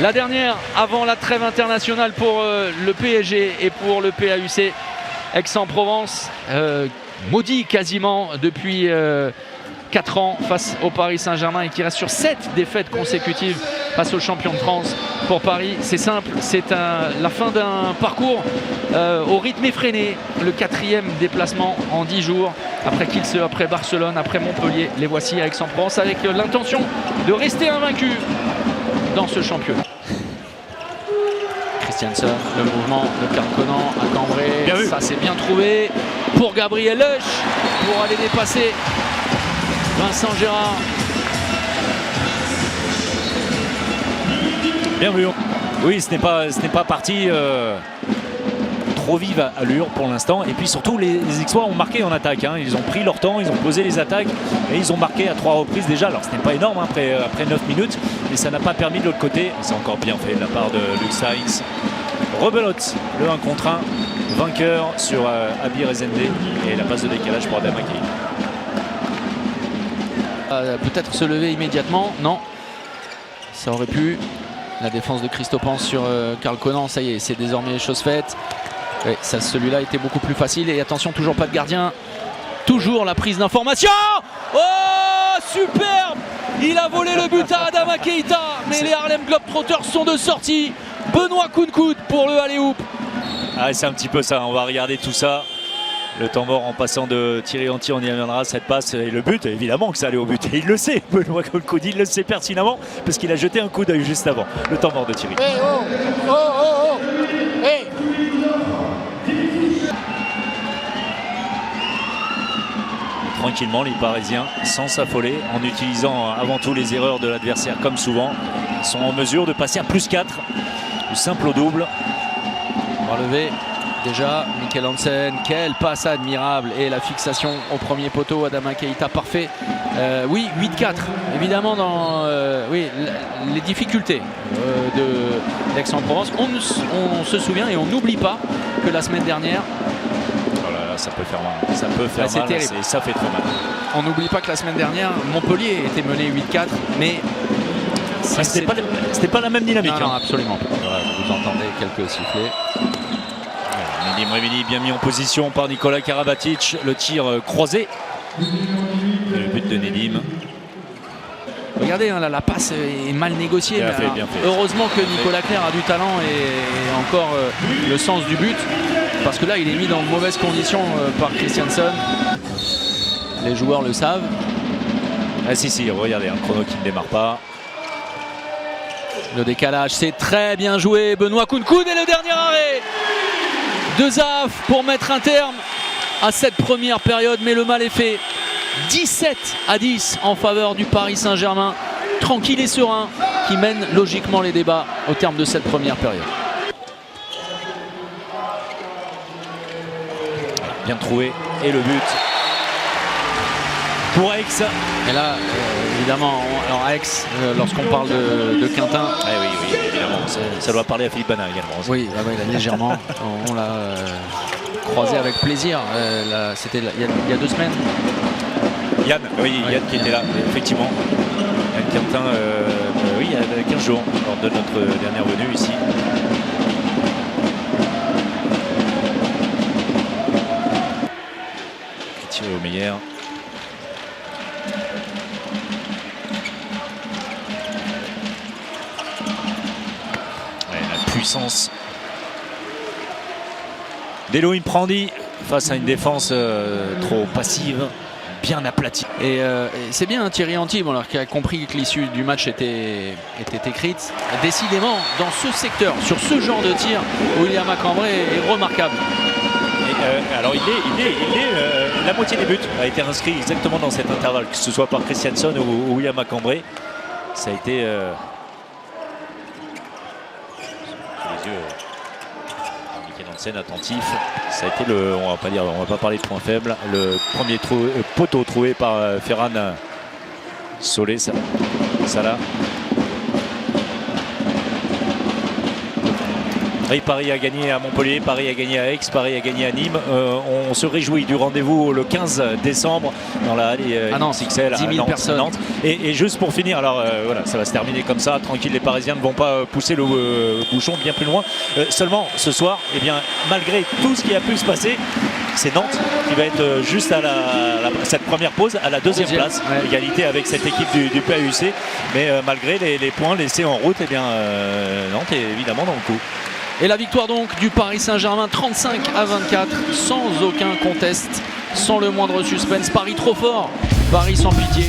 La dernière avant la trêve internationale pour le PSG et pour le PAUC Aix-en-Provence, maudit quasiment depuis 4 ans face au Paris Saint-Germain et qui reste sur 7 défaites consécutives face aux champions de France. Pour Paris, c'est simple, c'est la fin d'un parcours au rythme effréné, le 4e déplacement en 10 jours, après Kielce, après Barcelone, après Montpellier. Les voici à Aix-en-Provence avec l'intention de rester invaincus dans ce championnat. Christiansen, le mouvement de Karl Conan à Cambrai, ça c'est bien trouvé pour Gabriel Leuch pour aller dépasser Vincent Gérard. Bien vu. Oui, ce n'est pas parti trop vive à allure pour l'instant. Et puis surtout, les Aixois ont marqué en attaque. Hein. Ils ont pris leur temps, ils ont posé les attaques et ils ont marqué à 3 reprises déjà. Alors ce n'est pas énorme après 9 minutes, mais ça n'a pas permis de l'autre côté. C'est encore bien fait de la part de Luc Sainz. Rebelote, le 1 contre 1, vainqueur sur Abi Rezende et la passe de décalage pour Adama Keita. Peut-être se lever immédiatement, non, ça aurait pu. La défense de Christophe sur Karl Conan, ça y est, c'est désormais chose faite. Oui, celui-là était beaucoup plus facile. Et attention, toujours pas de gardien. Toujours la prise d'information. Oh, superbe! Il a volé le but à Adama Keita. Mais les Harlem Globetrotters sont de sortie. Benoît Kounkoud pour le alley-oop. Ah, c'est un petit peu ça, on va regarder tout ça. Le temps mort en passant de Thierry Anti, on y reviendra, cette passe et le but, évidemment que ça allait au but. Et il le sait, Benoît Kounkoud, il le sait pertinemment parce qu'il a jeté un coup d'œil juste avant. Le temps mort de Thierry. Hey, oh, oh, oh, oh. Hey. Tranquillement, les Parisiens, sans s'affoler, en utilisant avant tout les erreurs de l'adversaire comme souvent, sont en mesure de passer à +4, du simple au double. Relevé. Déjà, Mikkel Hansen, quelle passe admirable et la fixation au premier poteau, Adama Keita, parfait. Oui, 8-4, évidemment dans oui, les difficultés de d'Aix-en-Provence. On se souvient et on n'oublie pas que la semaine dernière, oh là là, ça peut faire mal, ça peut faire mal, et ça fait trop mal. On n'oublie pas que la semaine dernière, Montpellier était mené 8-4, mais c'était pas la même dynamique. Non, non, absolument pas. Voilà, vous entendez quelques sifflets. Nedim Remini bien mis en position par Nicolas Karabatic, le tir croisé. Et le but de Nedim. Regardez, hein, là, la passe est mal négociée. Bien mais fait, alors, bien fait. Heureusement que Nicolas Clerc a du talent et encore le sens du but. Parce que là, il est mis dans de mauvaises conditions par Christiansen. Les joueurs le savent. Ah si, regardez, un chrono qui ne démarre pas. Le décalage, c'est très bien joué. Benoît Kounkoud et le dernier arrêt de Zaf pour mettre un terme à cette première période, mais le mal est fait. 17-10 en faveur du Paris Saint-Germain, tranquille et serein, qui mène logiquement les débats au terme de cette première période. Bien trouvé, et le but pour Aix. Et là, évidemment, alors à Aix, lorsqu'on parle de Quintin... Oui, évidemment, ça doit parler à Philippe Bana également. Oui, légèrement, on l'a croisé avec plaisir, c'était il y a 2 semaines. Yann, oui, Yann qui était là, effectivement. Yann Quintin, oui, il y a 15 jours, lors de notre dernière venue ici. Tiré au meilleur. Puissance d'Elohim Prandi face à une défense trop passive, bien aplatie. Et c'est bien, hein, Thierry Anti, alors, qui a compris que l'issue du match était écrite. Décidément, dans ce secteur, sur ce genre de tir, William Cambrai est remarquable. Et, alors la moitié des buts a été inscrit exactement dans cet intervalle, que ce soit par Christiansen ou William Cambrai. Ça a été Hansen attentif, ça a été on va pas parler de point faible, le premier poteau trouvé par Ferran Solé, Salah. Oui, Paris a gagné à Montpellier, Paris a gagné à Aix, Paris a gagné à Nîmes. On se réjouit du rendez-vous le 15 décembre dans la XXL 10 000 personnes. Nantes. Et juste pour finir, alors voilà, ça va se terminer comme ça, tranquille, les Parisiens ne vont pas pousser le bouchon bien plus loin. Seulement ce soir, eh bien, malgré tout ce qui a pu se passer, c'est Nantes qui va être juste à cette première pause, à la deuxième place, ouais. Égalité avec cette équipe du PAUC. Mais malgré les points laissés en route, eh bien, Nantes est évidemment dans le coup. Et la victoire donc du Paris Saint-Germain 35-24 sans aucun contest, sans le moindre suspense. Paris trop fort, Paris sans pitié.